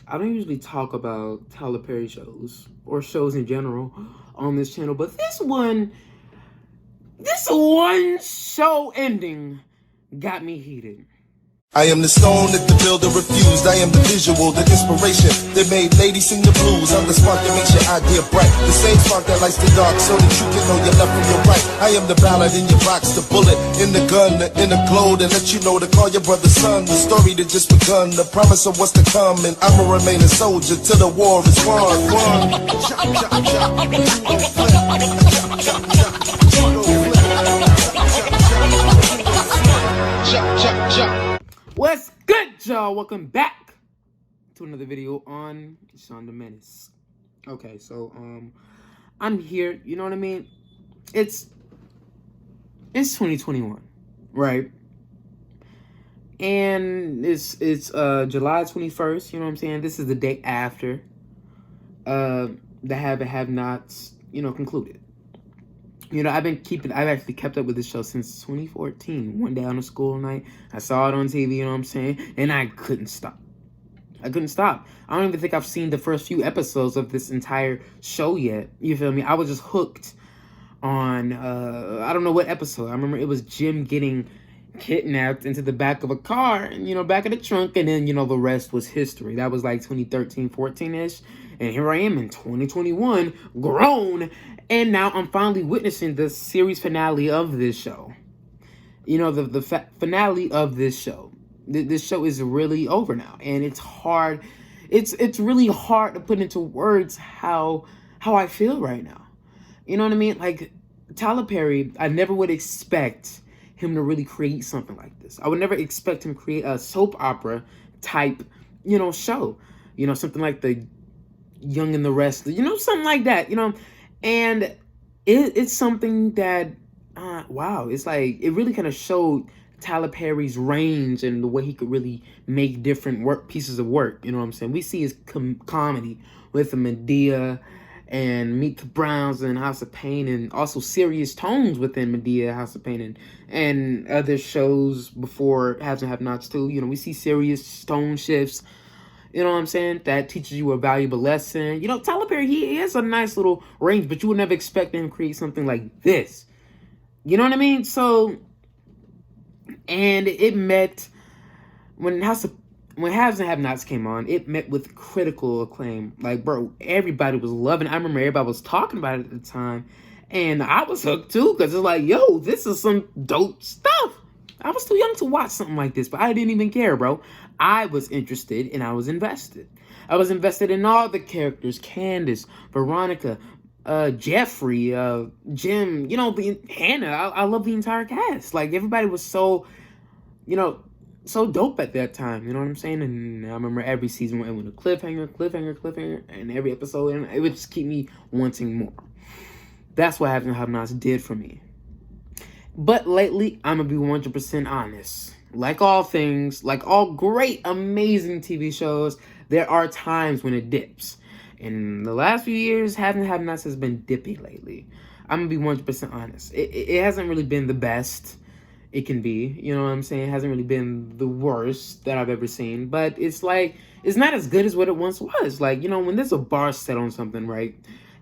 I don't usually talk about Tyler Perry shows or shows in general on this channel, but this one show ending got me heated. I am the stone that the builder refused. I am the visual, the inspiration that made ladies sing the blues. I'm the spark that makes your idea bright. The same spark that lights the dark so that you can know your left from your right. I am the ballad in your box, the bullet in the gun, the inner glow to let you know to call your brother son. The story that just begun, the promise of what's to come. And I'ma remain a soldier till the war is won. What's good, y'all? Welcome back to another video on Sean the Menace. Okay, so I'm here. You know what I mean? It's 2021, right? And it's July 21st. You know what I'm saying? This is the day after the have-nots concluded. You know, I've actually kept up with this show since 2014. One day on a school night, I saw it on TV, you know what I'm saying? And I couldn't stop. I don't even think I've seen the first few episodes of this entire show yet. You feel me? I was just hooked on, I don't know what episode. I remember it was Jim getting kidnapped into the back of a car, and, back of the trunk, and then, the rest was history. That was like 2013, 14-ish. And here I am in 2021, grown, and now I'm finally witnessing the series finale of this show. The finale of this show. This show is really over now, and it's hard. It's really hard to put into words how I feel right now. You know what I mean? Like, Tyler Perry, I never would expect him to really create something like this. I would never expect him to create a soap opera type, show. Something like the Young and the Restless, something like that, and it's something that, wow, it's like, it really kind of showed Tyler Perry's range and the way he could really make different pieces of work, you know what I'm saying? We see his comedy with Medea and Meet the Browns and House of Pain, and also serious tones within Medea, House of Pain, and other shows before Haves and Have-Nots too. We see serious tone shifts. You know what I'm saying? That teaches you a valuable lesson. Tyler Perry, he has a nice little range, but you would never expect him to create something like this. You know what I mean? So, and it met, when Haves and Have-Nots came on, it met with critical acclaim. Like, bro, everybody was loving it. I remember everybody was talking about it at the time. And I was hooked too, because it's like, yo, this is some dope stuff. I was too young to watch something like this, but I didn't even care, bro. I was interested and I was invested. I was invested in all the characters: Candace, Veronica, Jeffrey, Jim, Hannah. I love the entire cast. Like, everybody was so, so dope at that time. You know what I'm saying? And I remember every season went with a cliffhanger, and every episode, and it would just keep me wanting more. That's what Having Have-Nots did for me. But lately, I'm going to be 100% honest. Like all things, like all great, amazing TV shows, there are times when it dips. In the last few years, Having Have-Nots has been dippy lately. I'm going to be 100% honest. It hasn't really been the best it can be. You know what I'm saying? It hasn't really been the worst that I've ever seen. But it's like, it's not as good as what it once was. Like, when there's a bar set on something, right?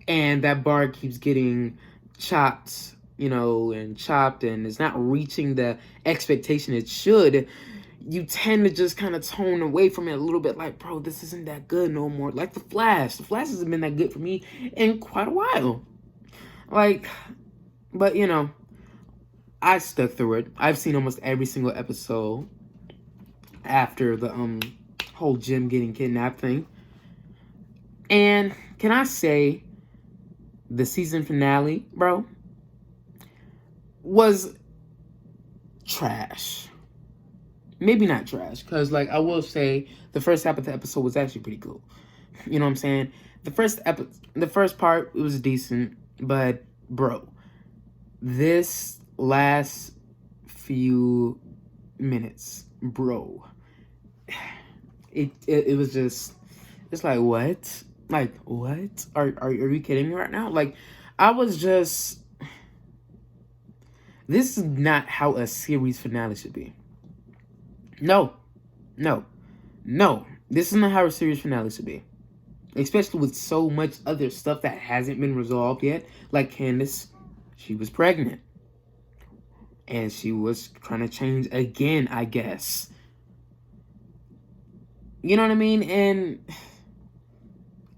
And that bar keeps getting chopped, and chopped, and it's not reaching the expectation it should, you tend to just kind of tone away from it a little bit. Like, bro, this isn't that good no more. Like The Flash hasn't been that good for me in quite a while. Like, but I stuck through it. I've seen almost every single episode after the whole Jim getting kidnapped thing. And can I say, the season finale, bro, was trash. Maybe not trash, because, like, I will say the first half of the episode was actually pretty cool. You know what I'm saying? The first part, it was decent, but, bro, this last few minutes, bro, it was just, it's like, what? Like, what? Are you kidding me right now? Like, I was just, this is not how a series finale should be. No. This is not how a series finale should be. Especially with so much other stuff that hasn't been resolved yet. Like Candace, she was pregnant. And she was trying to change again, I guess. You know what I mean? And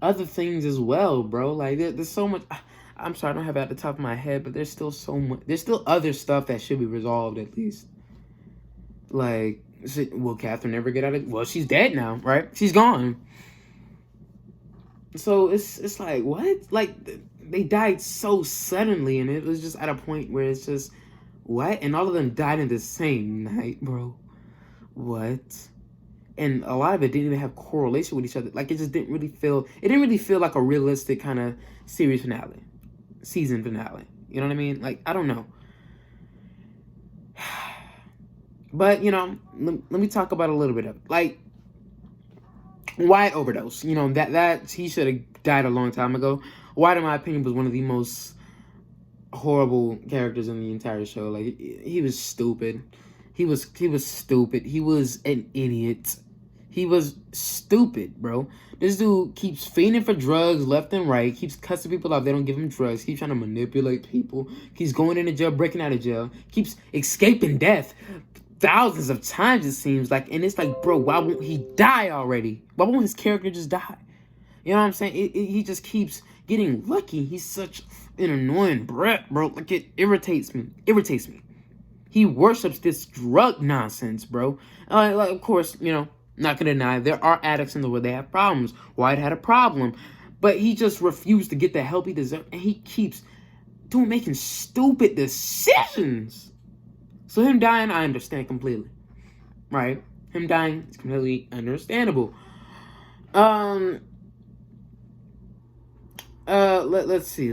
other things as well, bro. Like, there's so much. I'm sorry, I don't have it at the top of my head, but there's still so much. There's still other stuff that should be resolved, at least. Like, will Katherine ever get out of... Well, she's dead now, right? She's gone. So it's like, what? Like, they died so suddenly, and it was just at a point where it's just, what? And all of them died in the same night, bro. What? And a lot of it didn't even have correlation with each other. Like, it just didn't really feel... It didn't really feel like a realistic kind of series finale. Season finale. You know what I mean? Like, I don't know. But, you know, let me talk about a little bit of it. Like, Wyatt overdose. You know, that he should have died a long time ago. Wyatt, in my opinion, was one of the most horrible characters in the entire show. Like, he was stupid. He was stupid. He was an idiot. He was stupid, bro. This dude keeps fiending for drugs left and right. Keeps cussing people out. They don't give him drugs. Keeps trying to manipulate people. Keeps going into jail, breaking out of jail. Keeps escaping death thousands of times, it seems like. And it's like, bro, why won't he die already? Why won't his character just die? You know what I'm saying? He just keeps getting lucky. He's such an annoying brat, bro. Like, it irritates me. He worships this drug nonsense, bro. Like, of course, you know, not gonna deny, there are addicts in the world. They have problems. Wyatt had a problem. But he just refused to get the help he deserved. And he keeps making stupid decisions. So him dying, I understand completely. Right? Him dying is completely understandable. Let's see.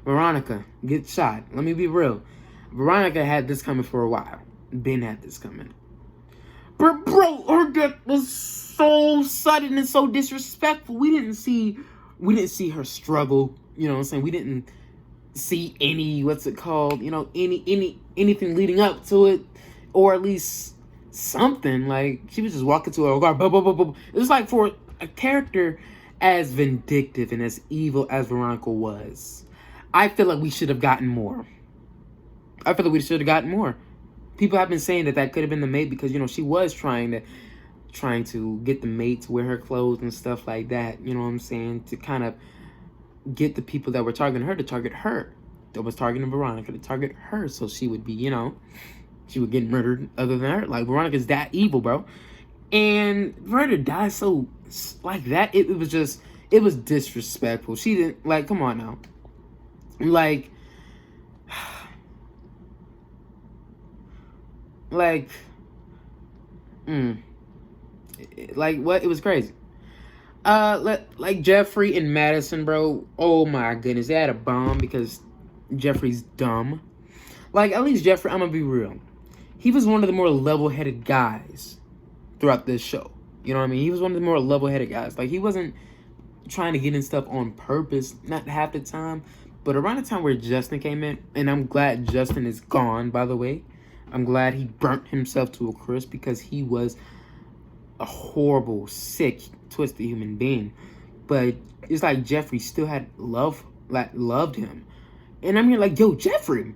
Veronica gets shot. Let me be real. Veronica had this coming for a while. Ben had this coming. But bro, her death was so sudden and so disrespectful. We didn't see her struggle. You know what I'm saying? We didn't see any, what's it called? You know, anything leading up to it, or at least something. Like, she was just walking to her car. It was like, for a character as vindictive and as evil as Veronica was, I feel like we should have gotten more. People have been saying that could have been the mate because, you know, she was trying to get the mate to wear her clothes and stuff like that. You know what I'm saying? To kind of get the people that were targeting her to target her. That was targeting Veronica to target her, so she would be, you know, she would get murdered other than her. Like, Veronica's that evil, bro. And for her to die so like that, it was disrespectful. She didn't, like, come on now. Like what? It was crazy. Like Jeffrey and Madison, bro. Oh my goodness, they had a bomb because Jeffrey's dumb. Like, at least Jeffrey, I'm gonna be real, he was one of the more level-headed guys throughout this show. You know what I mean? He was one of the more level-headed guys. Like, he wasn't trying to get in stuff on purpose, not half the time. But around the time where Justin came in, and I'm glad Justin is gone, by the way. I'm glad he burnt himself to a crisp because he was a horrible, sick, twisted human being. But it's like Jeffrey still had loved him. And I'm here like, yo, Jeffrey,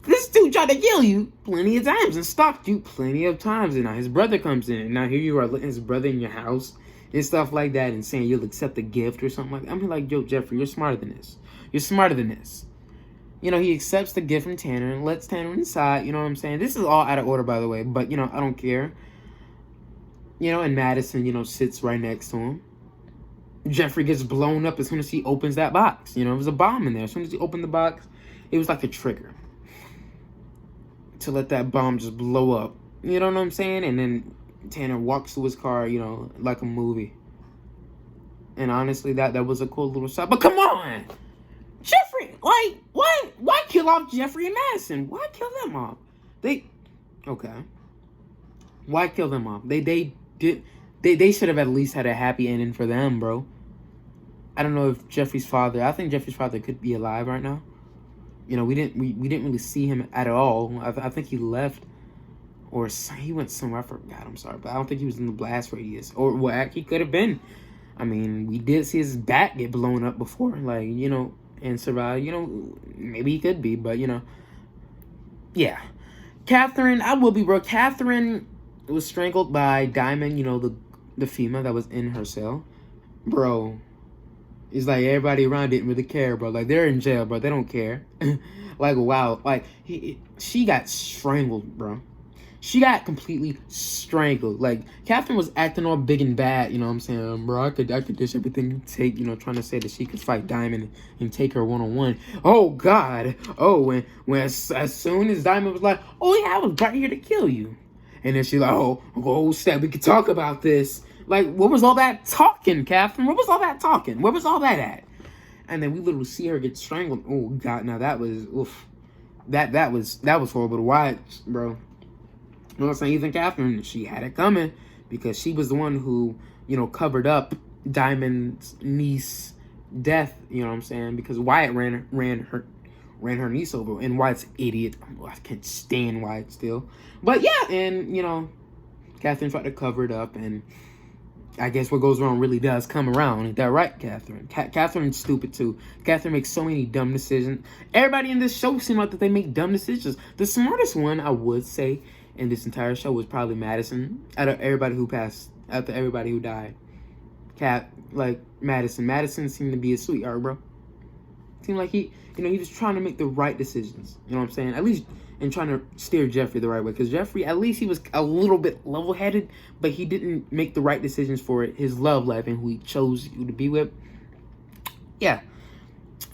this dude tried to kill you plenty of times and stalked you plenty of times. And now his brother comes in. And now here you are letting his brother in your house and stuff like that and saying you'll accept a gift or something like that. I'm here like, yo, Jeffrey, you're smarter than this. You know, he accepts the gift from Tanner and lets Tanner inside. You know what I'm saying? This is all out of order, by the way. But, you know, I don't care. You know, and Madison, you know, sits right next to him. Jeffrey gets blown up as soon as he opens that box. You know, there was a bomb in there. As soon as he opened the box, it was like a trigger to let that bomb just blow up. You know what I'm saying? And then Tanner walks to his car, you know, like a movie. And honestly, that was a cool little shot. But come on! Jeffrey! Like, why kill off Jeffrey and Madison? Why kill them off? Okay. Why kill them off? They should have at least had a happy ending for them, bro. I don't know if I think Jeffrey's father could be alive right now. You know, we didn't really see him at all. I think he left or he went somewhere. I forgot. I'm sorry, but I don't think he was in the blast radius, or what he could have been. I mean, we did see his back get blown up before, like, and survive. Maybe he could be, but yeah. Katherine, I will be real. Katherine was strangled by Diamond, the female that was in her cell, bro. It's like everybody around didn't really care, bro. Like, they're in jail, bro. They don't care. Like, wow. Like, she got strangled, bro. She got completely strangled. Like, Katherine was acting all big and bad, you know what I'm saying? Bro, I could dish everything and take, trying to say that she could fight Diamond and take her one-on-one. Oh, God. Oh, when as soon as Diamond was like, oh, yeah, I was right here to kill you. And then she's like, oh, Steph, we could talk about this. Like, what was all that talking, Katherine? What was all that talking? Where was all that at? And then we literally see her get strangled. Oh, God, now that was, oof. That was horrible to watch, bro. You know what I'm saying? Even Katherine, she had it coming because she was the one who, covered up Diamond's niece death, you know what I'm saying? Because Wyatt ran her niece over, and Wyatt's idiot. I can't stand Wyatt still. But yeah, and Katherine tried to cover it up, and I guess what goes wrong really does come around. Ain't that right, Katherine? Katherine's stupid too. Katherine makes so many dumb decisions. Everybody in this show seems like that they make dumb decisions. The smartest one, I would say, in this entire show was probably Madison. Out of everybody who passed, after everybody who died, Madison. Madison seemed to be a sweetheart, bro. Seemed like he was trying to make the right decisions. You know what I'm saying? At least. And trying to steer Jeffrey the right way. Because Jeffrey, at least he was a little bit level-headed, but he didn't make the right decisions for his love life and who he chose you to be with. Yeah.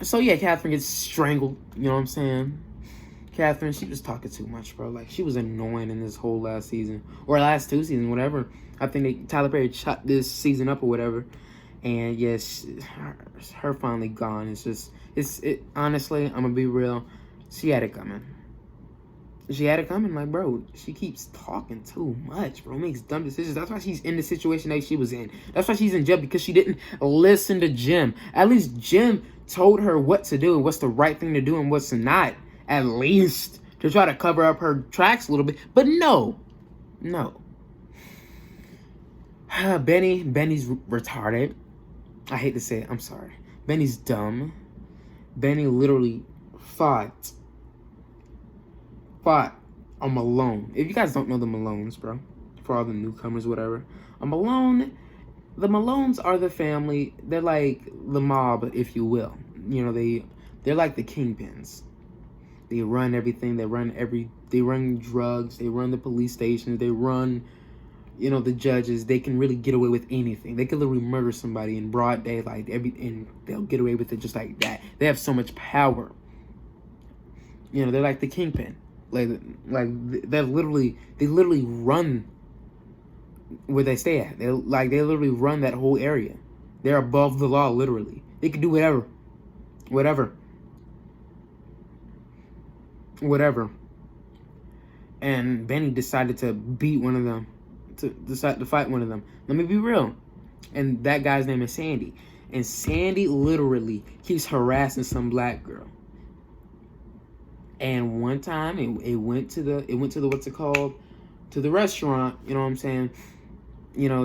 So, yeah, Katherine gets strangled. You know what I'm saying? Katherine, she was talking too much, bro. Like, she was annoying in this whole last season. Or last 2 seasons, whatever. I think Tyler Perry shot this season up or whatever. And, yes, her finally gone. Honestly, I'm going to be real. She had it coming. She had it coming, like, bro, she keeps talking too much, bro. Makes dumb decisions. That's why she's in the situation that she was in. That's why she's in jail, because she didn't listen to Jim. At least Jim told her what to do and what's the right thing to do and what's not. At least to try to cover up her tracks a little bit. But no. Benny's retarded. I hate to say it. I'm sorry. Benny's dumb. Benny literally fought a Malone. If you guys don't know the Malones, bro, for all the newcomers, whatever, the Malones are the family. They're like the mob, if you will. They're like the kingpins. They run everything. They run drugs. They run the police stations. They run, the judges. They can really get away with anything. They can literally murder somebody in broad daylight, and they'll get away with it just like that. They have so much power. They're like the kingpin. Like they literally run where they stay at. They literally run that whole area. They're above the law, literally. They can do whatever. And Benny decided to beat one of them, to fight one of them. Let me be real. And that guy's name is Sandy. And Sandy literally keeps harassing some black girl. And one time it went to the to the restaurant, you know what I'm saying?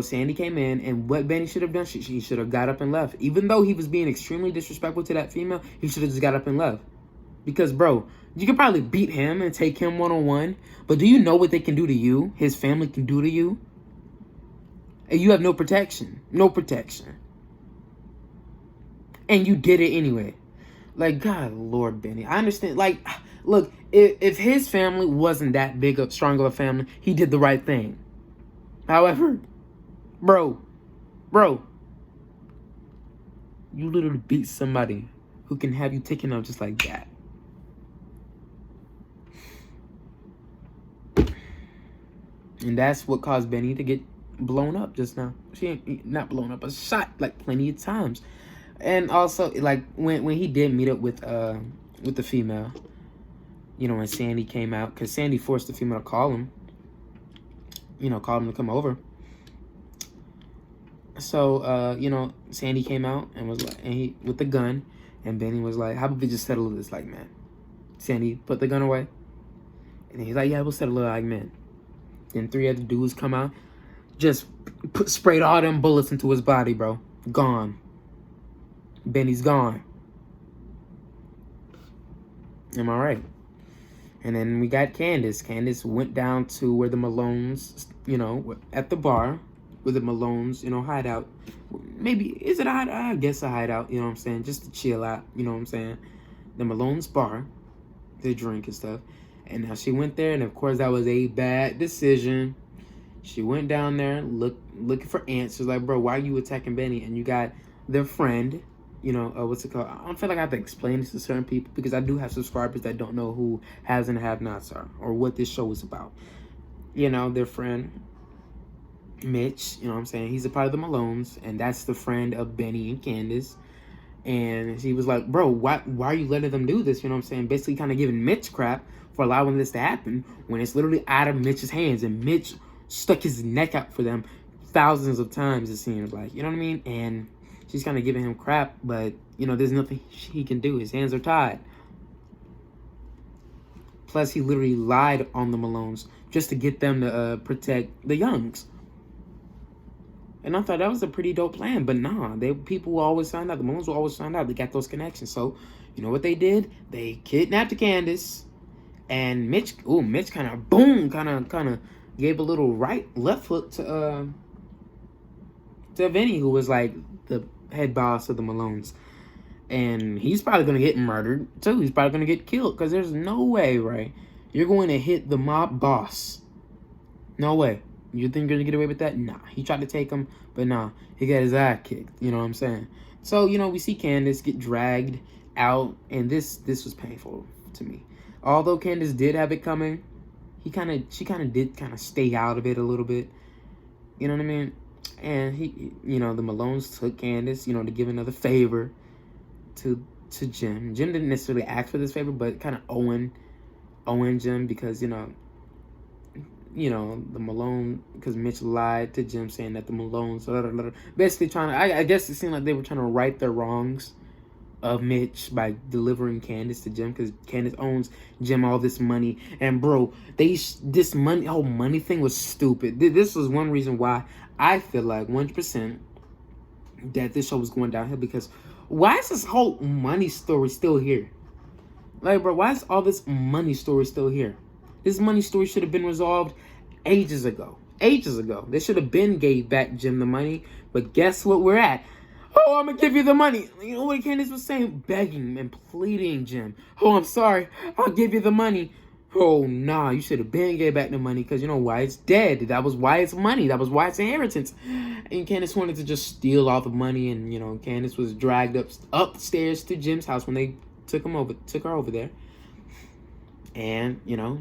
Sandy came in, and what Benny should have done, he should have got up and left. Even though he was being extremely disrespectful to that female, he should have just got up and left. Because, bro, you could probably beat him and take him one-on-one, but do you know what they can do to you? His family can do to you? And you have no protection. And you did it anyway. Like, God, Lord, Benny. I understand. Like, look, if his family wasn't that strong of a family, he did the right thing. However, bro, you literally beat somebody who can have you taken out just like that. And that's what caused Benny to get blown up just now. She ain't not blown up, but shot like plenty of times. And also, like, when he did meet up with the female, when Sandy came out, because Sandy forced the female to call him, called him to come over. So, Sandy came out and was like, he with the gun, and Benny was like, how about we just settle this like men? Sandy put the gun away, and he's like, yeah, we'll settle it like men. Then 3 other dudes come out, just sprayed all them bullets into his body, bro. Gone. Benny's gone. Am I right? And then we got Candace. Candace went down to where the Malones, at the bar, where the Malones, hide out. Maybe, is it a hideout? I guess a hideout, you know what I'm saying? Just to chill out, you know what I'm saying? The Malones bar, they drink and stuff. And now she went there, and of course that was a bad decision. She went down there looking for answers. Like, bro, why are you attacking Benny? And you got their friend, what's it called? I don't feel like I have to explain this to certain people because I do have subscribers that don't know who has and have-nots are or what this show is about. Their friend, Mitch, you know what I'm saying? He's a part of the Malones, and that's the friend of Benny and Candace. And she was like, bro, why are you letting them do this? You know what I'm saying? Basically kind of giving Mitch crap for allowing this to happen when it's literally out of Mitch's hands. And Mitch stuck his neck out for them thousands of times, it seems like. You know what I mean? And she's kind of giving him crap, but, there's nothing he can do. His hands are tied. Plus, he literally lied on the Malones just to get them to protect the Youngs. And I thought that was a pretty dope plan, but nah, people will always find out. The Malones will always find out. They got those connections. So, you know what they did? They kidnapped Candace, and Mitch kind of gave a little left hook to Vinny, who was like the head boss of the Malones. And he's probably going to get murdered, too. He's probably going to get killed, because there's no way, right? You're going to hit the mob boss. No way. You think you're going to get away with that? Nah. He tried to take him, but nah. He got his ass kicked. You know what I'm saying? So, we see Candace get dragged out, and this was painful to me. Although Candace did have it coming, she kind of did stay out of it a little bit. You know what I mean? And the Malones took Candace, to give another favor to Jim. Jim didn't necessarily ask for this favor, but kind of owing Jim because, the Malone, because Mitch lied to Jim saying that the Malones, basically I guess it seemed like they were trying to right their wrongs of Mitch by delivering Candace to Jim, because Candace owns Jim all this money. And bro, this whole money thing was stupid. This was one reason why I feel like 100% that this show was going downhill, because why is this whole money story still here? Like, bro, why is all this money story still here? This money story should have been resolved ages ago. Ages ago. They should have been gave back Jim the money. But guess what we're at? Oh, I'm going to give you the money. You know what Candace was saying? Begging and pleading Jim. Oh, I'm sorry. I'll give you the money. Oh, nah. You should have been gave back the money because, Wyatt's dead. That was Wyatt's money. That was Wyatt's inheritance. And Candace wanted to just steal all the money. And, Candace was dragged upstairs to Jim's house when they took her over there. And,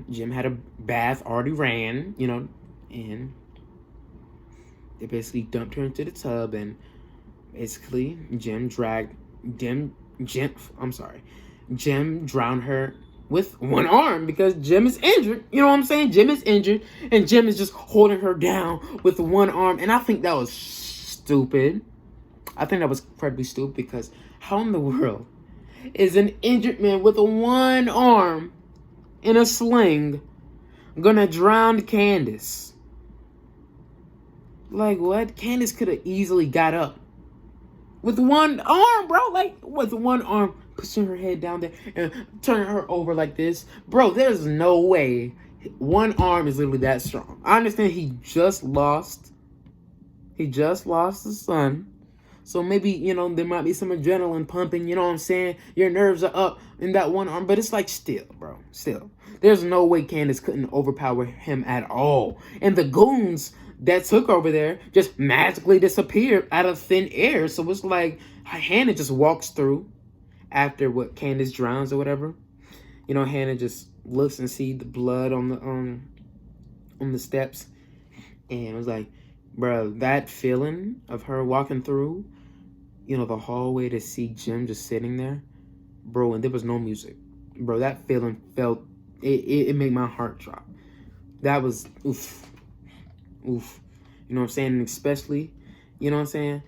Jim had a bath already ran, and they basically dumped her into the tub, and basically Jim drowned her with one arm because Jim is injured. You know what I'm saying? Jim is injured, and Jim is just holding her down with one arm, and I think that was stupid. I think that was incredibly stupid, because how in the world is an injured man with one arm in a sling gonna drown Candace? Like, what? Candace could have easily got up with one arm, bro. Like, with one arm, pushing her head down there and turning her over like this. Bro, there's no way one arm is literally that strong. I understand he just lost his son. So maybe, there might be some adrenaline pumping, you know what I'm saying? Your nerves are up in that one arm. But it's like, still, bro, still. There's no way Candace couldn't overpower him at all. And the goons that took over there just magically disappeared out of thin air. So it's like, Hannah just walks through after Candace drowns or whatever. Hannah just looks and sees the blood on the steps. And it was like, bro, that feeling of her walking through, the hallway to see Jim just sitting there, bro, and there was no music. Bro, that feeling it made my heart drop. That was, oof. You know what I'm saying? And especially, you know what I'm saying?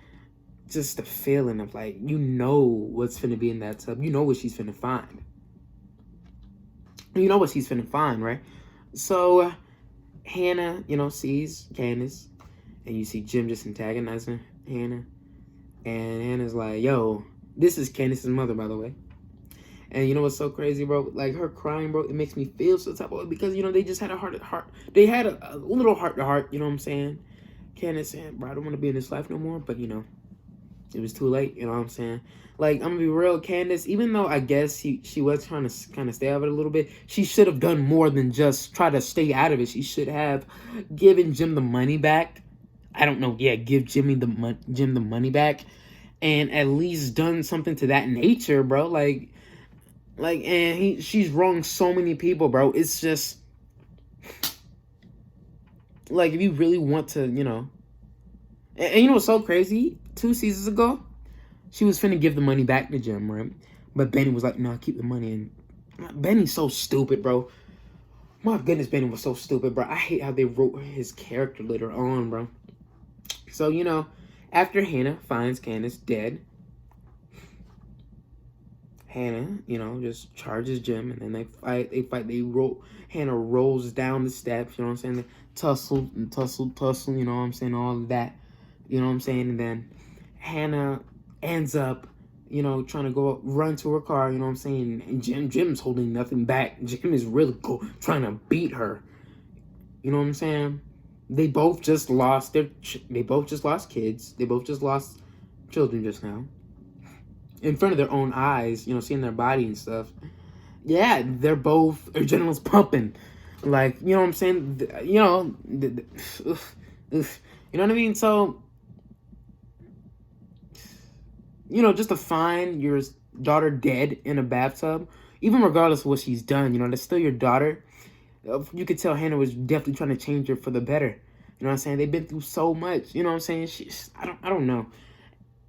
Just the feeling of like, what's finna be in that tub. You know what she's finna find. You know what she's finna find, right? So, Hannah, you know, sees Candace, and you see Jim just antagonizing Hannah. And Hannah's like, yo, this is Candace's mother, by the way. And you know what's so crazy, bro? Like, her crying, bro, it makes me feel so type of way because, you know, they just had a heart. They had a little heart-to-heart, you know what I'm saying? Candace saying, bro, I don't want to be in this life no more. But, you know, it was too late, you know what I'm saying? Like, I'm going to be real, Candace, even though I guess she was trying to kind of stay out of it a little bit, she should have done more than just try to stay out of it. She should have given Jim the money back. I don't know, yeah, give Jim the money back. And at least done something to that nature, bro. And she's wronged so many people, bro. It's just, like, if you really want to, you know. And you know what's so crazy? 2 seasons ago, she was finna give the money back to Jim, right? But Benny was like, no, keep the money. And Benny's so stupid, bro. My goodness, Benny was so stupid, bro. I hate how they wrote his character later on, bro. So, you know, after Hannah finds Candace dead, Hannah, you know, just charges Jim, and then they fight. Hannah rolls down the steps, you know what I'm saying? They tussle, you know what I'm saying? All of that, you know what I'm saying? And then Hannah ends up, you know, trying to run to her car, you know what I'm saying? And Jim's holding nothing back. Jim is really trying to beat her. You know what I'm saying? They both just lost kids. They both just lost children just now. In front of their own eyes, you know, seeing their body and stuff. Yeah, their adrenaline's pumping. Like, you know what I'm saying? You know, you know what I mean? So, you know, just to find your daughter dead in a bathtub, even regardless of what she's done, you know, that's still your daughter. You could tell Hannah was definitely trying to change her for the better. You know what I'm saying? They've been through so much. You know what I'm saying? I don't know.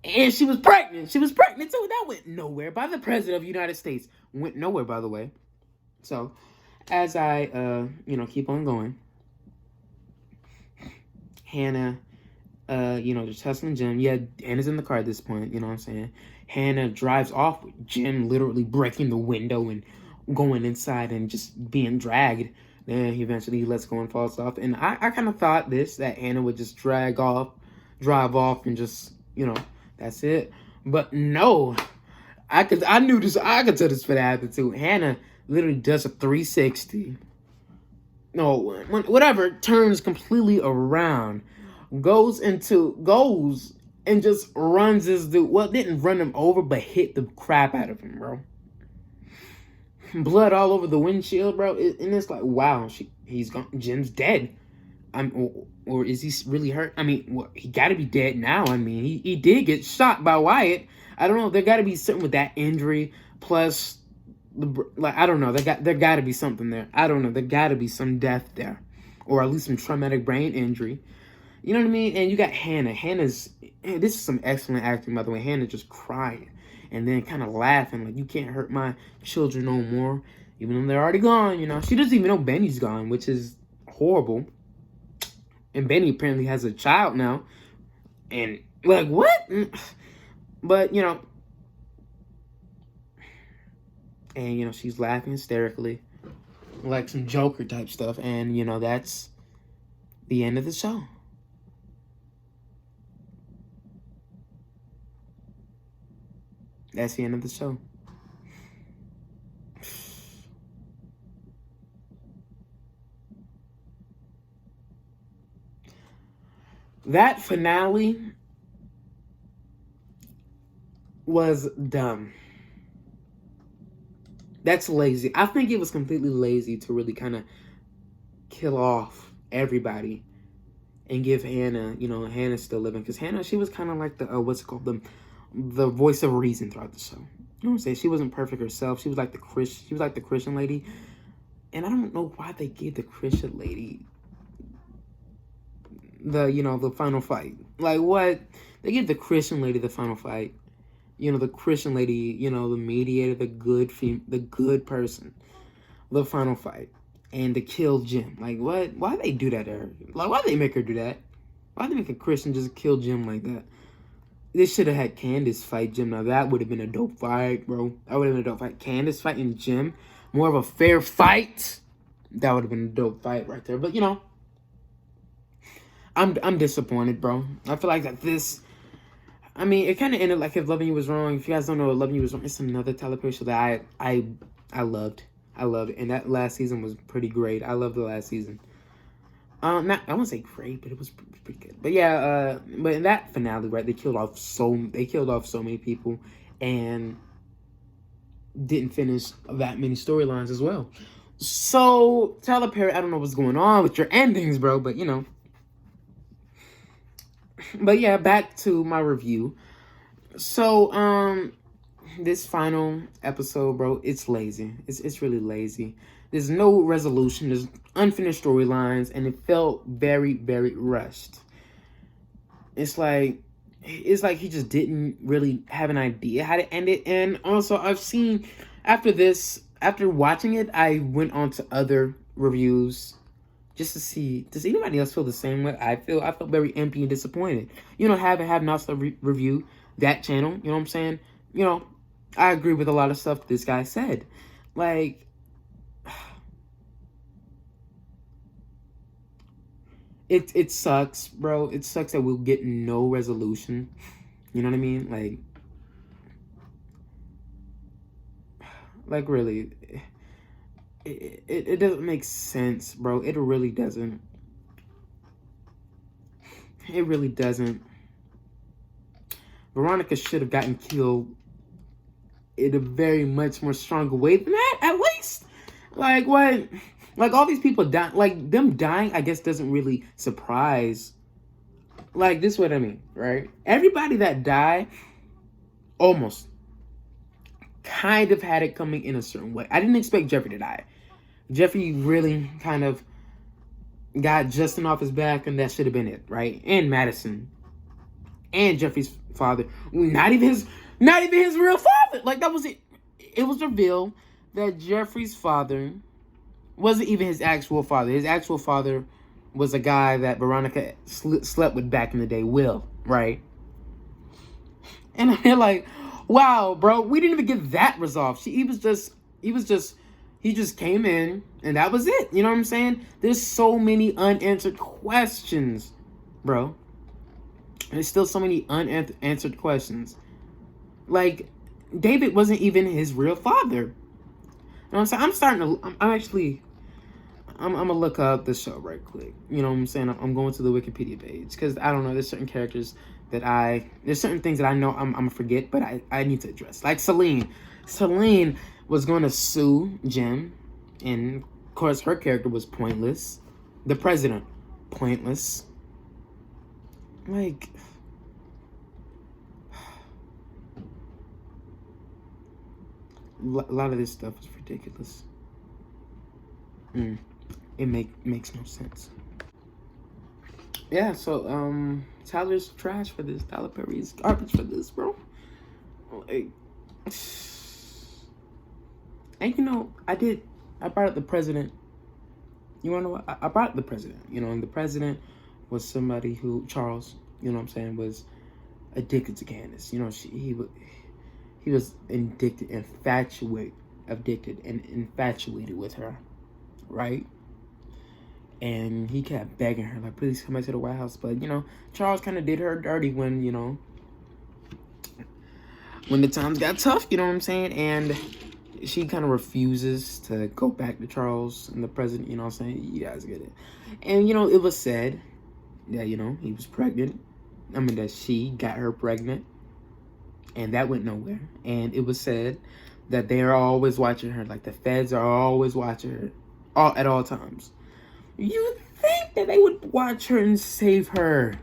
And she was pregnant. She was pregnant too. That went nowhere. By the president of the United States. Went nowhere, by the way. So, as I, you know, keep on going. Hannah, you know, just hustling Jim. Yeah, Hannah's in the car at this point. You know what I'm saying? Hannah drives off with Jim literally breaking the window and going inside and just being dragged. Then he eventually lets go and falls off. And I kind of thought that Hannah would just drive off and just, you know, that's it. But no, I could tell this would happen too. Hannah literally does a 360. No, whatever, turns completely around, goes and just runs this dude. Well, didn't run him over, but hit the crap out of him, bro. Blood all over the windshield, bro. And it's like, wow, he's gone. Jim's dead. Or is he really hurt? I mean, well, he got to be dead now. I mean, he did get shot by Wyatt. I don't know. There got to be something with that injury. Plus, I don't know. There got to be something there. I don't know. There got to be some death there, or at least some traumatic brain injury. You know what I mean? And you got Hannah. This is some excellent acting, by the way. Hannah just crying and then kind of laughing like, you can't hurt my children no more, even though they're already gone. You know, she doesn't even know Benny's gone, which is horrible. And Benny apparently has a child now. And, like, what? But, you know. And, you know, she's laughing hysterically. Like some Joker type stuff. And, you know, that's the end of the show. That's the end of the show. That finale was dumb. That's lazy. I think it was completely lazy to really kind of kill off everybody and give Hannah, you know, Hannah still living. Because Hannah, she was kind of like the voice of reason throughout the show. You know what I'm saying? She wasn't perfect herself. She was like the Christian lady. And I don't know why they gave the Christian lady the final fight. Like, what? They give the Christian lady the final fight. You know, the Christian lady, you know, the mediator, the good person, the final fight, and to kill Jim. Like, what? Why they do that to her? Like, why they make her do that? Why they make a Christian just kill Jim like that? They should have had Candace fight Jim. Now, that would have been a dope fight, bro. That would have been a dope fight. Candace fighting Jim. More of a fair fight. That would have been a dope fight right there. But, you know, I'm disappointed, bro. I feel like that this. I mean, it kind of ended like If Loving You Was Wrong. If you guys don't know what Loving You Was Wrong, it's another Tyler Perry show that I loved. I loved it, and that last season was pretty great. I loved the last season. Not I won't say great, but it was pretty good. But yeah, but in that finale, right, they killed off so many people, and didn't finish that many storylines as well. So Tyler Perry, I don't know what's going on with your endings, bro, but you know. But yeah, back to my review. So this final episode, bro, it's lazy. It's really lazy. There's no resolution. There's unfinished storylines, and it felt very, very rushed. It's like he just didn't really have an idea how to end it. And also, I've seen after watching it, I went on to other reviews just to see, does anybody else feel the same way I feel? I felt very empty and disappointed. You know, have not review that channel. You know what I'm saying? You know, I agree with a lot of stuff this guy said. Like, it sucks, bro. It sucks that we'll get no resolution. You know what I mean? Like really, it doesn't make sense, bro. It really doesn't. It really doesn't. Veronica should have gotten killed in a very much more stronger way than that, at least. Like, what? Like, all these people die. Like, them dying, I guess, doesn't really surprise. Like, this is what I mean, right? Everybody that died, almost, kind of had it coming in a certain way. I didn't expect Jeffrey to die. Jeffrey really kind of got Justin off his back, and that should have been it, right? And Madison. And Jeffrey's father. Not even his real father. Like, that was it. It was revealed that Jeffrey's father wasn't even his actual father. His actual father was a guy that Veronica slept with back in the day, Will, right? And I'm like, wow, bro, we didn't even get that resolved. He just came in, and that was it. You know what I'm saying? There's so many unanswered questions, bro. There's still so many unanswered questions. Like, David wasn't even his real father. You know what I'm saying? I'm gonna look up the show right quick. You know what I'm saying? I'm going to the Wikipedia page, because I don't know, there's certain characters that there's certain things that I know I'm gonna forget, but I need to address. Like Celine was going to sue Jim, and of course her character was pointless. The president, pointless. Like, a lot of this stuff is ridiculous. It makes no sense. Yeah, so Tyler's trash for this. Tyler Perry's garbage for this, bro. Like, and you know, I brought up the president. You wanna know what? I brought up the president, you know, and the president was somebody who, Charles, you know what I'm saying, was addicted to Candace. You know, he was addicted and infatuated with her, right? And he kept begging her, like, please come back to the White House. But, you know, Charles kind of did her dirty when the times got tough, you know what I'm saying? And she kind of refuses to go back to Charles and the president, you know what I'm saying? You guys get it. And, you know, it was said that, you know, he was pregnant. I mean, that she got her pregnant. And that went nowhere. And it was said that they are always watching her. Like, the feds are always watching her at all times. You think that they would watch her and save her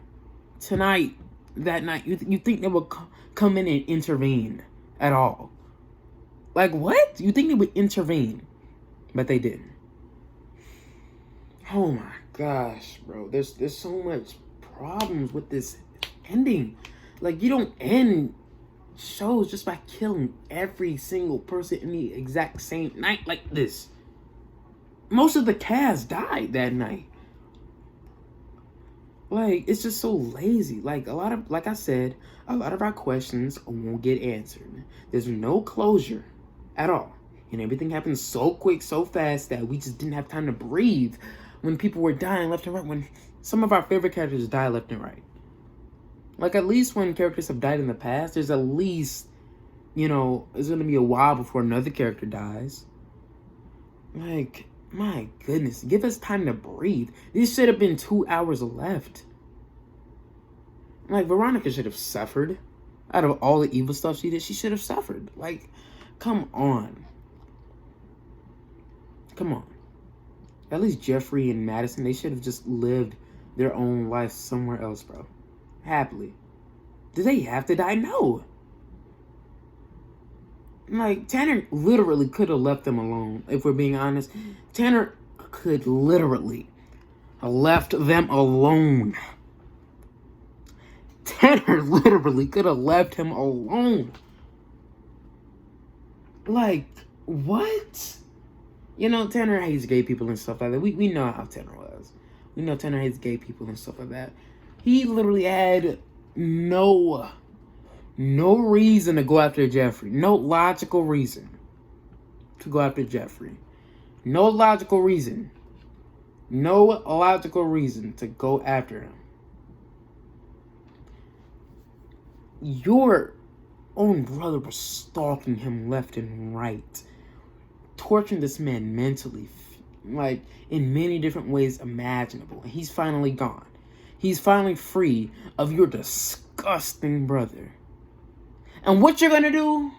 that night? You think they would come in and intervene at all? Like, what? You think they would intervene? But they didn't. Oh my gosh, bro. There's so much problems with this ending. Like, you don't end shows just by killing every single person in the exact same night like this. Most of the cast died that night. Like, it's just so lazy. Like, like I said, a lot of our questions won't get answered. There's no closure at all. And everything happened so quick, so fast that we just didn't have time to breathe when people were dying left and right. When some of our favorite characters die left and right. Like, at least when characters have died in the past, there's at least, it's going to be a while before another character dies. Like, my goodness, give us time to breathe. These should have been 2 hours left. Like, Veronica should have suffered. Out of all the evil stuff she did, she should have suffered. Like, come on. Come on. At least Jeffrey and Madison, they should have just lived their own life somewhere else, bro. Happily. Did they have to die? No. Like, Tanner literally could have left them alone, if we're being honest. Tanner could literally have left them alone. Tanner literally could have left him alone. Like, what? Tanner hates gay people and stuff like that. We know how Tanner was. We know Tanner hates gay people and stuff like that. He literally had no reason to go after Jeffrey. No logical reason to go after Jeffrey. No logical reason. No logical reason to go after him. Your own brother was stalking him left and right. Torturing this man mentally. Like, in many different ways imaginable. And he's finally gone. He's finally free of your disgusting brother. And what you're going to do?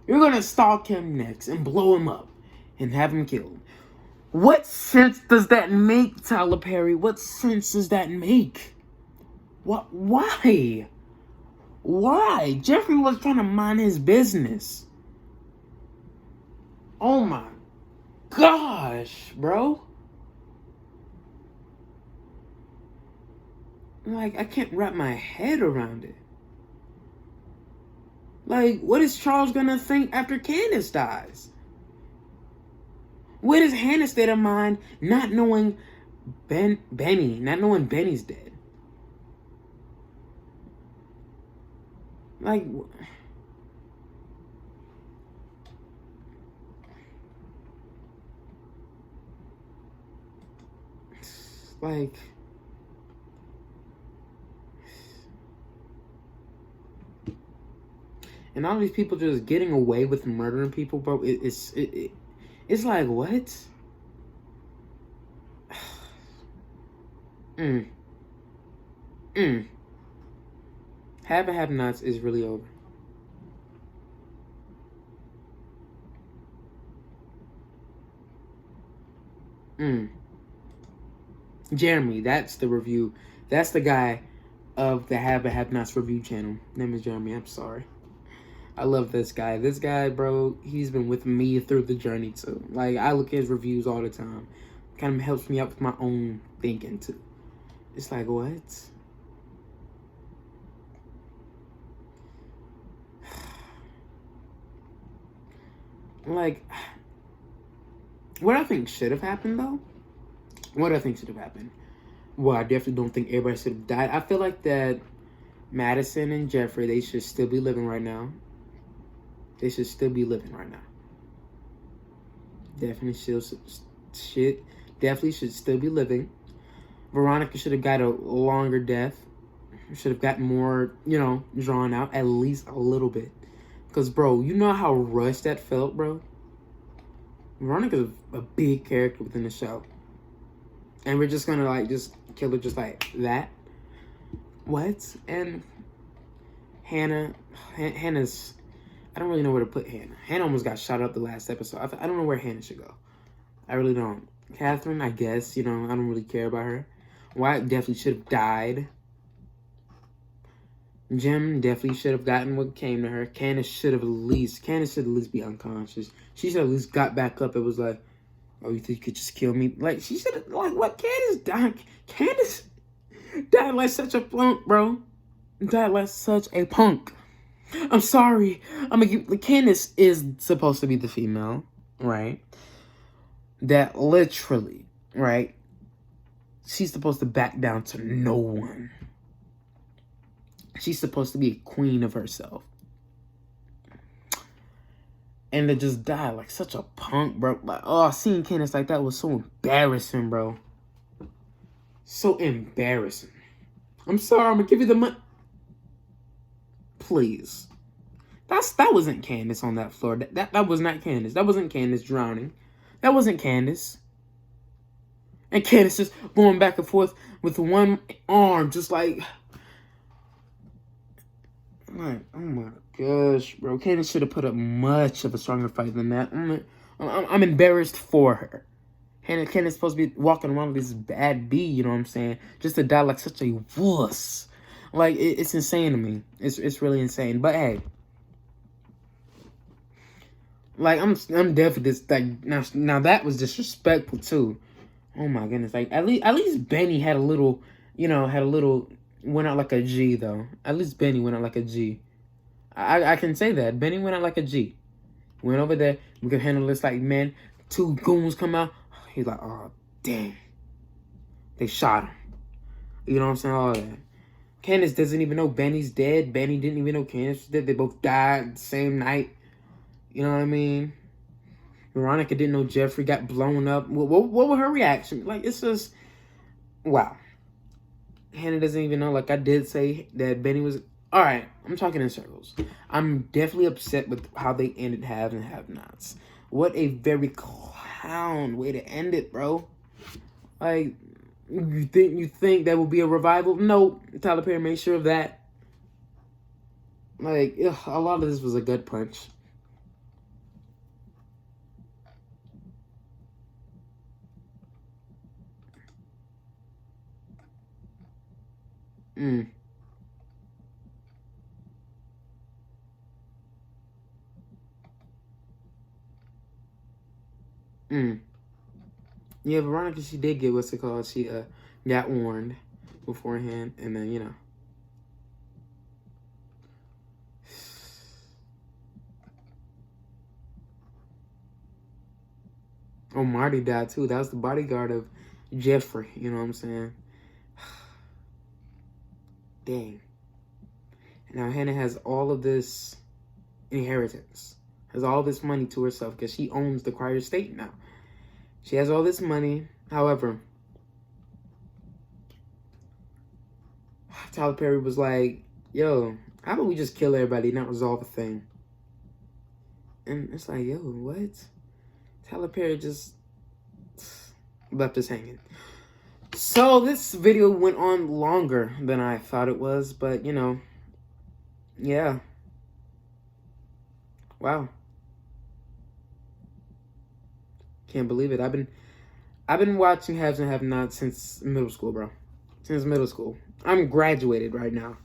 You're going to stalk him next and blow him up and have him killed. What sense does that make, Tyler Perry? What sense does that make? What? Why? Why? Jeffrey was trying to mind his business. Oh my gosh, bro. Like, I can't wrap my head around it. Like, what is Charles gonna think after Candace dies? What is Hannah's state of mind not knowing Benny's dead? Like, and all these people just getting away with murdering people, bro. It's like, what? Have and have-nots is really over. Jeremy, that's the review. That's the guy of the Have and Have-Nots review channel. Name is Jeremy. I'm sorry. I love this guy. This guy, bro, he's been with me through the journey too. Like, I look at his reviews all the time. Kind of helps me out with my own thinking too. It's like, what? Like, what I think should have happened though? What I think should have happened? Well, I definitely don't think everybody should have died. I feel like that Madison and Jeffrey, they should still be living right now. They should still be living right now. Definitely should still be living. Veronica should have got a longer death. Should have gotten more, drawn out. At least a little bit. Because, bro, you know how rushed that felt, bro? Veronica's a big character within the show. And we're just gonna, just kill her just like that? What? And Hannah's... I don't really know where to put Hannah. Hannah almost got shot up the last episode. I don't know where Hannah should go. I really don't. Katherine, I guess, I don't really care about her. Wyatt definitely should have died. Jim definitely should have gotten what came to her. Candace should at least be unconscious. She should have at least got back up. It was like, oh, you think you could just kill me? Like, she should have, what? Candace died like such a punk, bro. Died like such a punk. I'm sorry. Candace is supposed to be the female, right? That literally, right? She's supposed to back down to no one. She's supposed to be a queen of herself. And to just die like such a punk, bro. Like, seeing Candace like that was so embarrassing, bro. So embarrassing. I'm sorry, I'm gonna give you the money. Please. That wasn't Candace on that floor. That was not Candace. That wasn't Candace drowning. That wasn't Candace. And Candace just going back and forth with one arm, just like, oh my gosh, bro. Candace should have put up much of a stronger fight than that. I'm embarrassed for her. Candace supposed to be walking around with this bad B, you know what I'm saying? Just to die like such a wuss. Like, it's insane to me. It's really insane. But hey, like, I'm definitely just like, now that was disrespectful too. Oh my goodness. Like, at least Benny had a little, went out like a G though. At least Benny went out like a G. I can say that. Benny went out like a G. Went over there. We could handle this like, man, 2 goons come out. He's like, oh, dang. They shot him. You know what I'm saying? All that. Candace doesn't even know Benny's dead. Benny didn't even know Candace was dead. They both died the same night. You know what I mean? Veronica didn't know Jeffrey got blown up. What was her reaction? Like, it's just, wow. Hannah doesn't even know. Like, I did say that Benny was... All right, I'm talking in circles. I'm definitely upset with how they ended Have and Have-Nots. What a very clown way to end it, bro. Like, you think that will be a revival? No, Tyler Perry made sure of that. Like, ugh, a lot of this was a gut punch. Yeah, Veronica, she did get what's it called. She got warned beforehand, and then, you know. Oh, Marty died too. That was the bodyguard of Jeffrey. You know what I'm saying? Dang. Now Hannah has all of this inheritance. Has all this money to herself because she owns the Crier estate now. She has all this money. However, Tyler Perry was like, yo, how about we just kill everybody and not resolve a thing? And it's like, yo, what? Tyler Perry just left us hanging. So this video went on longer than I thought it was, but you know, yeah. Wow. Can't believe it. I've been watching Haves and Have-Nots since middle school, bro. Since middle school. I'm graduated right now.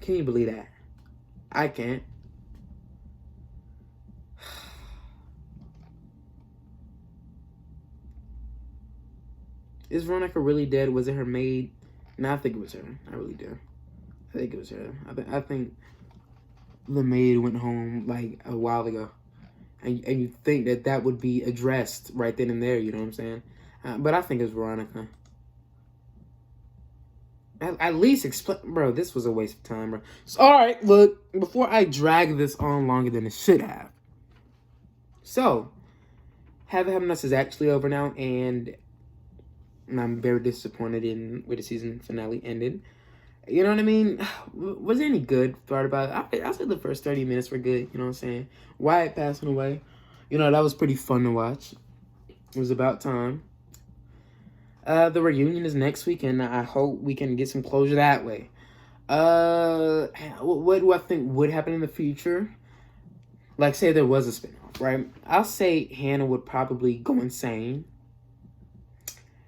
Can you believe that? I can't. Is Veronica really dead? Was it her maid? No, I think it was her. I really do. I think it was her. I think the maid went home like a while ago. And you think that would be addressed right then and there, you know what I'm saying? But I think it's Veronica. At least explain... Bro, this was a waste of time, bro. So, alright, look. Before I drag this on longer than it should have. So, Have-Nots is actually over now, and I'm very disappointed in where the season finale ended. You know what I mean? Was there any good part about it? I said the first 30 minutes were good, you know what I'm saying? Wyatt passing away. You know, that was pretty fun to watch. It was about time. The reunion is next week, and I hope we can get some closure that way. What do I think would happen in the future? Like, say there was a spinoff, right? I'll say Hannah would probably go insane.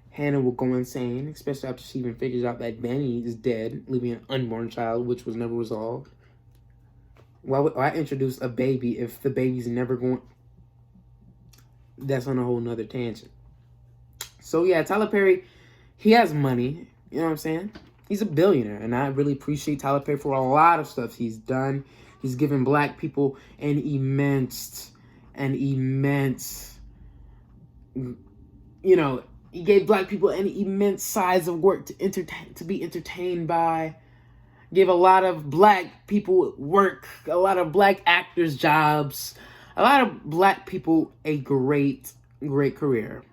Hannah will go insane, especially after she even figures out that Benny is dead, leaving an unborn child, which was never resolved. Why would I introduce a baby if the baby's never going... That's on a whole nother tangent. So, yeah, Tyler Perry, he has money. You know what I'm saying? He's a billionaire, and I really appreciate Tyler Perry for a lot of stuff he's done. He's given black people an immense, you know... He gave black people an immense size of work to be entertained by. Gave a lot of black people work, a lot of black actors jobs, a lot of black people a great career.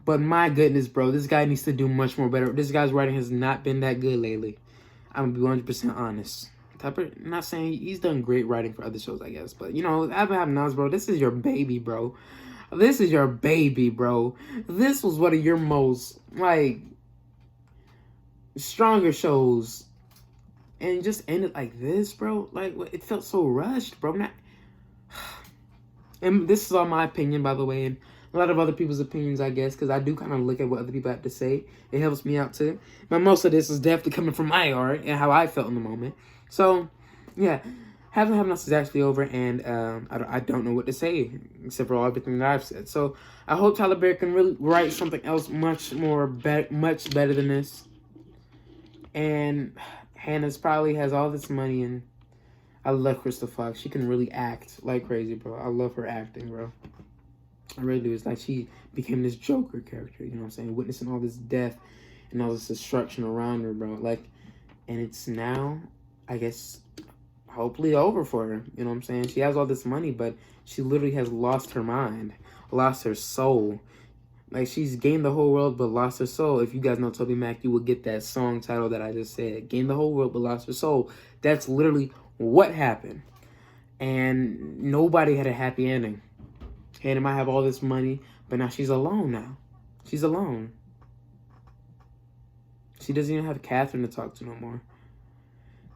But my goodness, bro, this guy needs to do much more better. This guy's writing has not been that good lately. I'm gonna be 100% honest. Not saying he's done great writing for other shows, I guess. But, you know, Have Nots, bro, this is your baby, bro. This is your baby, bro. This was one of your most, like, stronger shows. And just ended like this, bro. Like, it felt so rushed, bro. And this is all my opinion, by the way, and a lot of other people's opinions, I guess, because I do kind of look at what other people have to say. It helps me out, too. But most of this is definitely coming from my art and how I felt in the moment. So, yeah, Have Nots is actually over, and I don't know what to say, except for everything that I've said. So, I hope Tyler Perry can really write something else much better than this. And Hannah's probably has all this money, and I love Crystal Fox. She can really act like crazy, bro. I love her acting, bro. I really do. It's like she became this Joker character, you know what I'm saying? Witnessing all this death and all this destruction around her, bro. Like, and it's now, I guess, hopefully over for her, you know what I'm saying? She has all this money, but she literally has lost her mind, lost her soul. Like, she's gained the whole world but lost her soul. If you guys know Toby Mac, you will get that song title that I just said. Gained the whole world but lost her soul. That's literally what happened. And nobody had a happy ending. Hannah might have all this money, but now she's alone now. She's alone. She doesn't even have Katherine to talk to no more.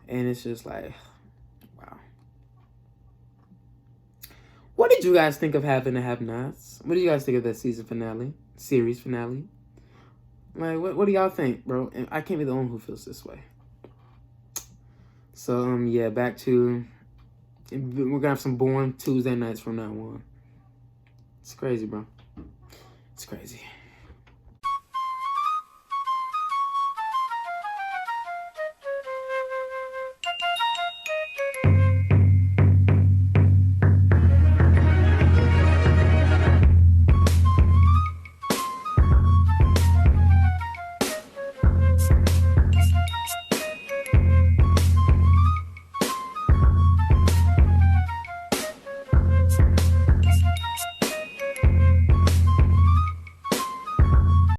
And it's just like, wow. What did you guys think of Have and Have Nots? What do you guys think of that series finale? Like, what do y'all think, bro? And I can't be the only one who feels this way. So, yeah, back to, we're gonna have some boring Tuesday nights from now on. It's crazy, bro. It's crazy.